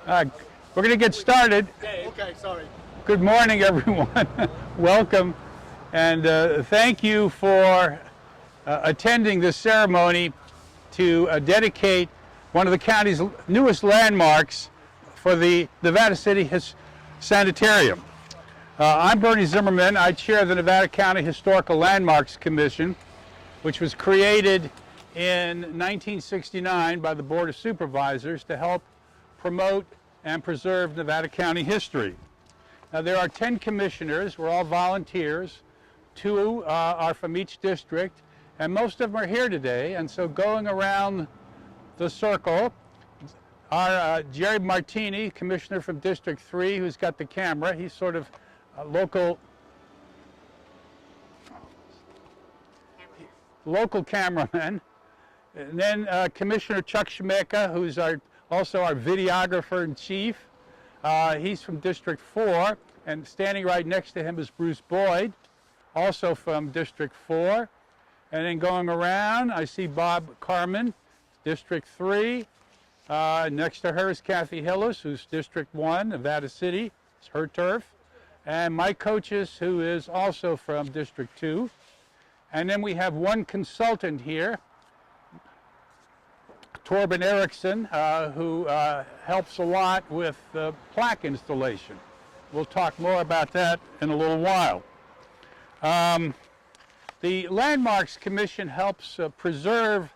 We're going to get started. Okay, sorry. Good morning, everyone. Welcome, and thank you for attending this ceremony to dedicate one of the county's newest landmarks for the Nevada City Sanitarium. I'm Bernie Zimmerman. I chair the Nevada County Historical Landmarks Commission, which was created in 1969 by the Board of Supervisors to help promote and preserve Nevada County history. Now, there are 10 commissioners. We're all volunteers. 2 are from each district, and most of them are here today. And so going around the circle are Jerry Martini, commissioner from District 3, who's got the camera. He's sort of a local cameraman. And then Commissioner Chuck Shemeka, who's also our videographer in chief. He's from District 4, and standing right next to him is Bruce Boyd, also from District 4. And then going around, I see Bob Carmen, District 3. Next to her is Kathy Hillis, who's District 1, Nevada City. It's her turf. And Mike Coaches, who is also from District 2. And then we have one consultant here, Torben Erickson, who helps a lot with plaque installation. We'll talk more about that in a little while. The Landmarks Commission helps preserve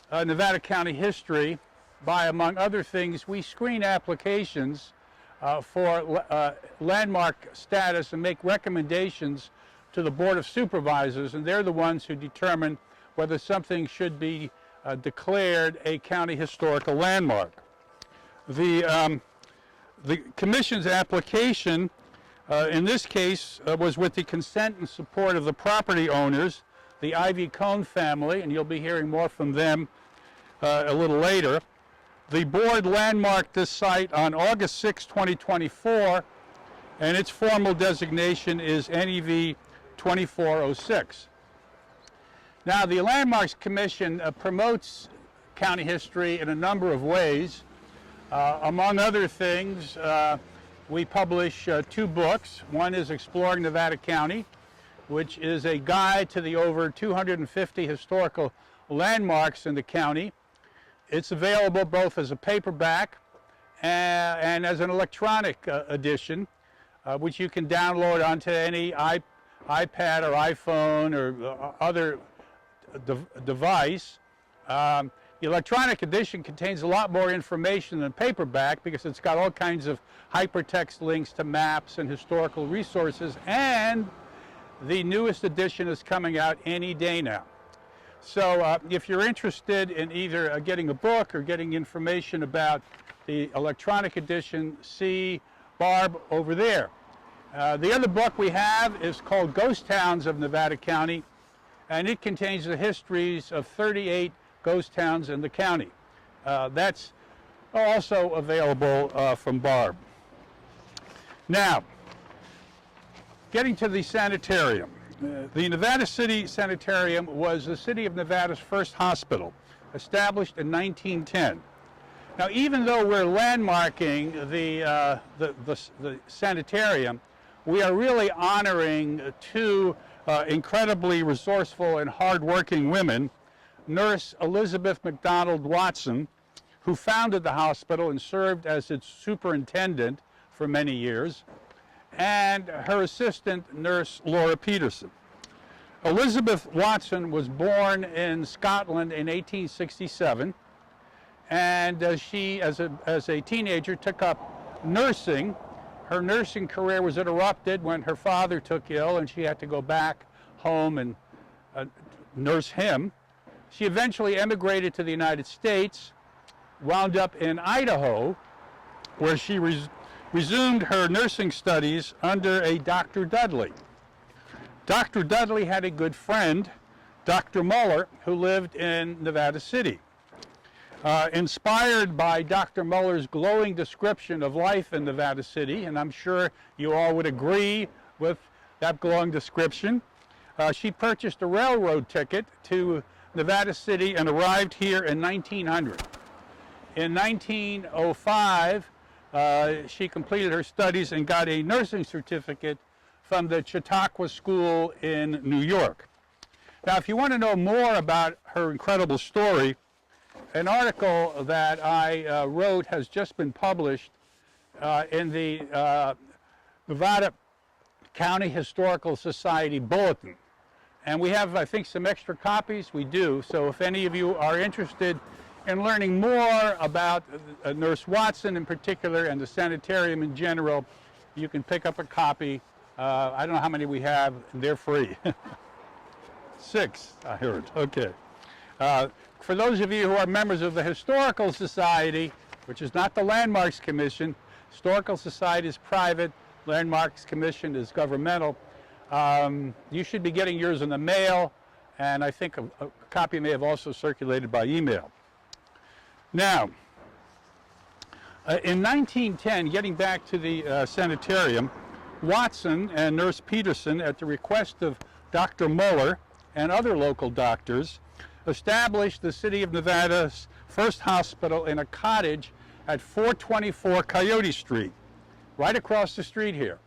Nevada County history by, among other things, we screen applications for landmark status and make recommendations to the Board of Supervisors, and they're the ones who determine whether something should be declared a county historical landmark. The Commission's application, in this case, was with the consent and support of the property owners, the Ivy Cone family, and you'll be hearing more from them a little later. The board landmarked this site on August 6, 2024, and its formal designation is NEV 2406. Now, the Landmarks Commission promotes county history in a number of ways. Among other things, we publish 2 books. One is Exploring Nevada County, which is a guide to the over 250 historical landmarks in the county. It's available both as a paperback and as an electronic edition, which you can download onto any iPad or iPhone or other device. The electronic edition contains a lot more information than paperback because it's got all kinds of hypertext links to maps and historical resources, and the newest edition is coming out any day now. So if you're interested in either getting a book or getting information about the electronic edition, see Barb over there. The other book we have is called Ghost Towns of Nevada County, and it contains the histories of 38 ghost towns in the county. That's also available from Barb. Now, getting to the sanitarium. The Nevada City Sanitarium was the city of Nevada's first hospital, established in 1910. Now, even though we're landmarking the sanitarium, we are really honoring 2 incredibly resourceful and hardworking women, Nurse Elizabeth McDonald Watson, who founded the hospital and served as its superintendent for many years, and her assistant, Nurse Laura Peterson. Elizabeth Watson was born in Scotland in 1867, and she, as a teenager, took up nursing. Her nursing career was interrupted when her father took ill, and she had to go back home and nurse him. She eventually emigrated to the United States, wound up in Idaho, where she resumed her nursing studies under a Dr. Dudley. Dr. Dudley had a good friend, Dr. Muller, who lived in Nevada City. Inspired by Dr. Muller's glowing description of life in Nevada City, and I'm sure you all would agree with that glowing description, she purchased a railroad ticket to Nevada City and arrived here in 1900. In 1905, she completed her studies and got a nursing certificate from the Chautauqua School in New York. Now, if you want to know more about her incredible story, an article that I wrote has just been published in the Nevada County Historical Society Bulletin. And we have, I think, some extra copies. We do. So if any of you are interested in learning more about Nurse Watson in particular and the sanitarium in general, you can pick up a copy. I don't know how many we have. They're free. 6, I heard. Okay. For those of you who are members of the Historical Society, which is not the Landmarks Commission, Historical Society is private, Landmarks Commission is governmental. You should be getting yours in the mail, and I think a copy may have also circulated by email. Now, in 1910, getting back to the sanitarium, Watson and Nurse Peterson, at the request of Dr. Muller and other local doctors, established the City of Nevada's first hospital in a cottage at 424 Coyote Street, right across the street here,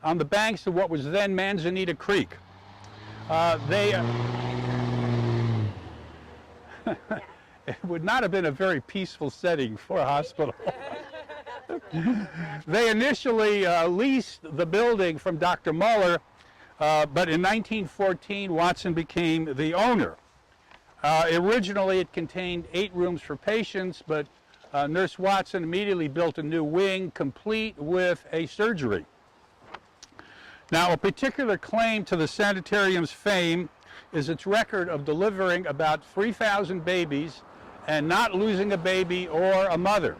on the banks of what was then Manzanita Creek. It would not have been a very peaceful setting for a hospital. They initially leased the building from Dr. Muller, but in 1914, Watson became the owner. Originally, it contained 8 rooms for patients, but Nurse Watson immediately built a new wing, complete with a surgery. Now, a particular claim to the sanitarium's fame is its record of delivering about 3,000 babies and not losing a baby or a mother.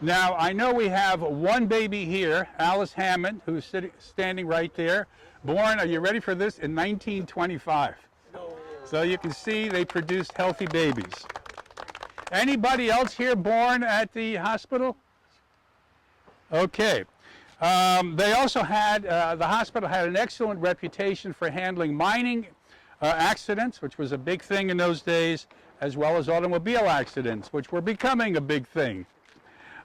Now, I know we have one baby here, Alice Hammond, who's standing right there, born, are you ready for this, in 1925. So you can see they produced healthy babies. Anybody else here born at the hospital? Okay. They also had, the hospital had an excellent reputation for handling mining accidents, which was a big thing in those days, as well as automobile accidents, which were becoming a big thing.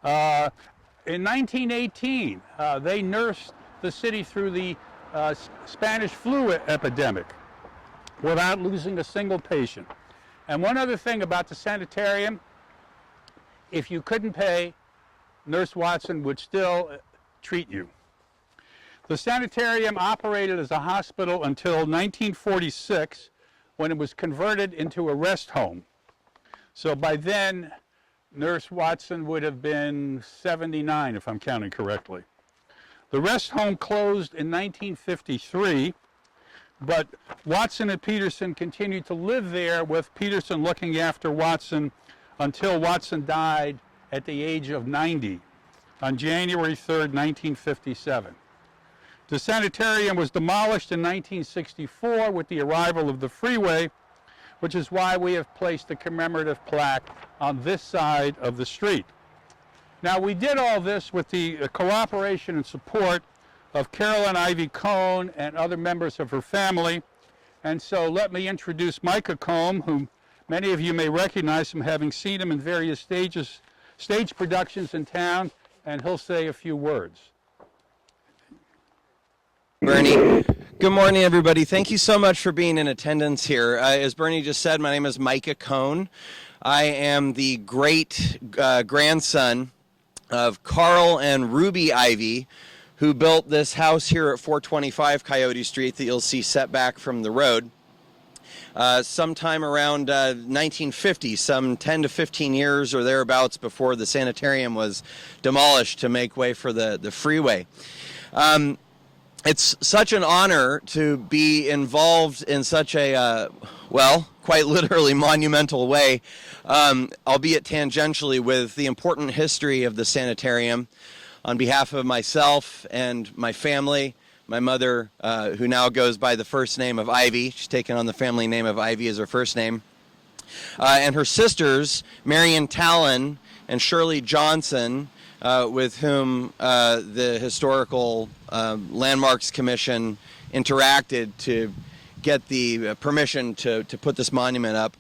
In 1918, they nursed the city through the Spanish flu epidemic without losing a single patient. And one other thing about the sanitarium, if you couldn't pay, Nurse Watson would still treat you. The sanitarium operated as a hospital until 1946, when it was converted into a rest home. So by then, Nurse Watson would have been 79, if I'm counting correctly. The rest home closed in 1953, but Watson and Peterson continued to live there, with Peterson looking after Watson until Watson died at the age of 90 on January 3rd, 1957. The sanitarium was demolished in 1964 with the arrival of the freeway, which is why we have placed a commemorative plaque on this side of the street. Now, we did all this with the cooperation and support of Carolyn Ivy Cohn and other members of her family. And so let me introduce Micah Cohn, whom many of you may recognize from having seen him in various stage productions in town, and he'll say a few words. Bernie. Good morning, everybody. Thank you so much for being in attendance here. As Bernie just said, my name is Micah Cohn. I am the great grandson of Carl and Ruby Ivy, who built this house here at 425 Coyote Street that you'll see set back from the road. Sometime around 1950, some 10 to 15 years or thereabouts before the sanitarium was demolished to make way for the freeway. It's such an honor to be involved in such a, well, quite literally monumental way, albeit tangentially, with the important history of the sanitarium. On behalf of myself and my family, my mother, who now goes by the first name of Ivy, she's taken on the family name of Ivy as her first name, and her sisters, Marion Talon and Shirley Johnson, with whom the Historical Landmarks Commission interacted to get the permission to put this monument up.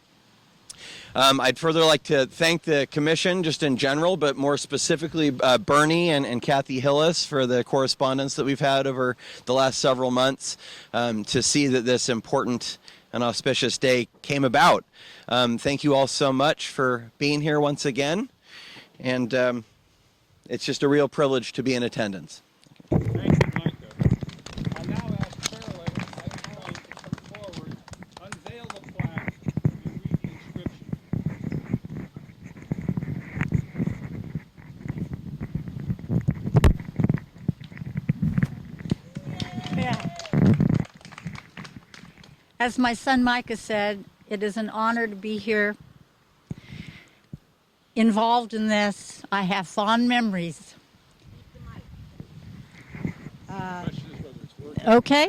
I'd further like to thank the commission just in general, but more specifically Bernie and Kathy Hillis for the correspondence that we've had over the last several months to see that this important and auspicious day came about. Thank you all so much for being here once again, and it's just a real privilege to be in attendance. Thank you, Micah. I'll now ask Carolyn to come forward, unveil the plaque, and read the inscription. Yeah. As my son Micah said, it is an honor to be here involved in this. I have fond memories. Okay.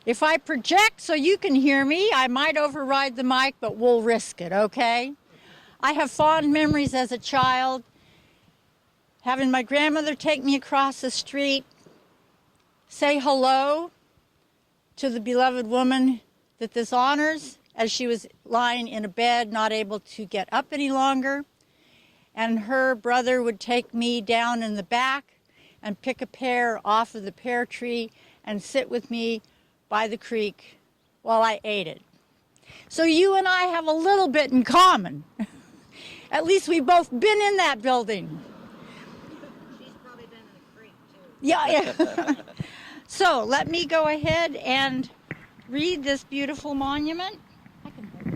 If I project so you can hear me, I might override the mic, but we'll risk it, okay? I have fond memories as a child, having my grandmother take me across the street, say hello to the beloved woman that this honors, as she was lying in a bed, not able to get up any longer. And her brother would take me down in the back and pick a pear off of the pear tree and sit with me by the creek while I ate it. So you and I have a little bit in common. At least we've both been in that building. She's probably been in the creek, too. Yeah. So let me go ahead and read this beautiful monument. I can hold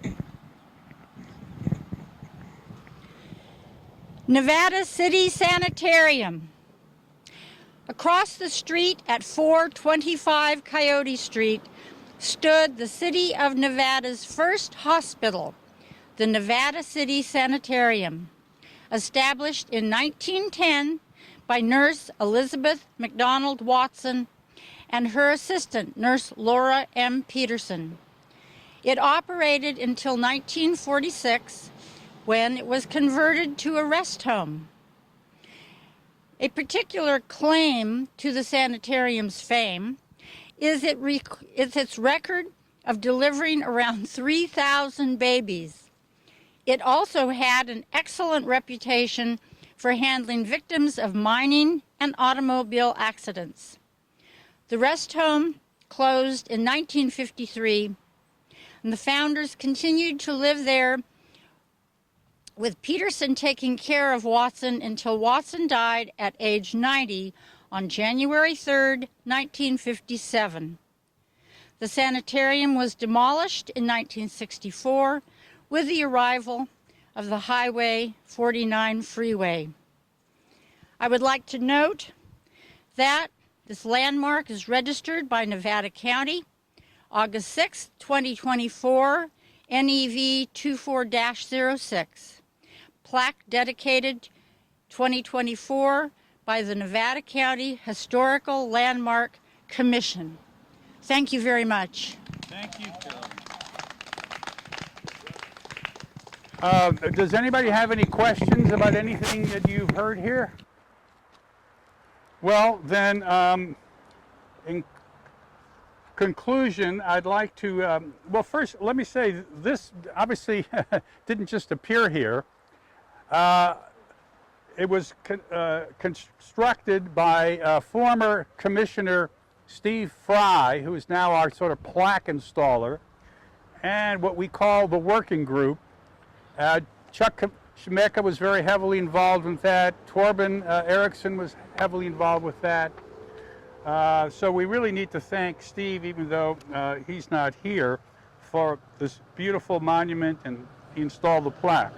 it. Nevada City Sanitarium. Across the street at 425 Coyote Street stood the City of Nevada's first hospital, the Nevada City Sanitarium, established in 1910 by Nurse Elizabeth McDonald Watson and her assistant, Nurse Laura M. Peterson. It operated until 1946, when it was converted to a rest home. A particular claim to the sanitarium's fame is its record of delivering around 3,000 babies. It also had an excellent reputation for handling victims of mining and automobile accidents. The rest home closed in 1953, and the founders continued to live there, with Peterson taking care of Watson until Watson died at age 90 on January 3rd, 1957. The sanitarium was demolished in 1964 with the arrival of the Highway 49 freeway. I would like to note that this landmark is registered by Nevada County, August 6, 2024, NEV 24-06. Plaque dedicated 2024 by the Nevada County Historical Landmark Commission. Thank you very much. Thank you, Carolyn. Does anybody have any questions about anything that you've heard here? Well, then, in conclusion, I'd like to, well, first, let me say this obviously didn't just appear here. It was constructed by former Commissioner Steve Fry, who is now our sort of plaque installer, and what we call the working group. Chuck Shemeka was very heavily involved with that. Torben Erickson was heavily involved with that. So we really need to thank Steve, even though he's not here, for this beautiful monument, and he installed the plaque.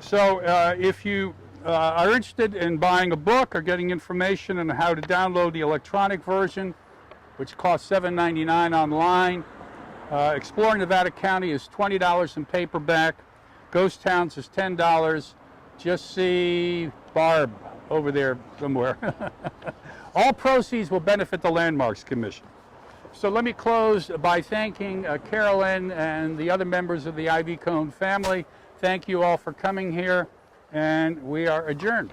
So if you are interested in buying a book or getting information on how to download the electronic version, which costs $7.99 online, Exploring Nevada County is $20 in paperback. Ghost Towns is $10. Just see Barb over there somewhere. All proceeds will benefit the Landmarks Commission. So let me close by thanking Carolyn and the other members of the Ivy Cone family. Thank you all for coming here, and we are adjourned.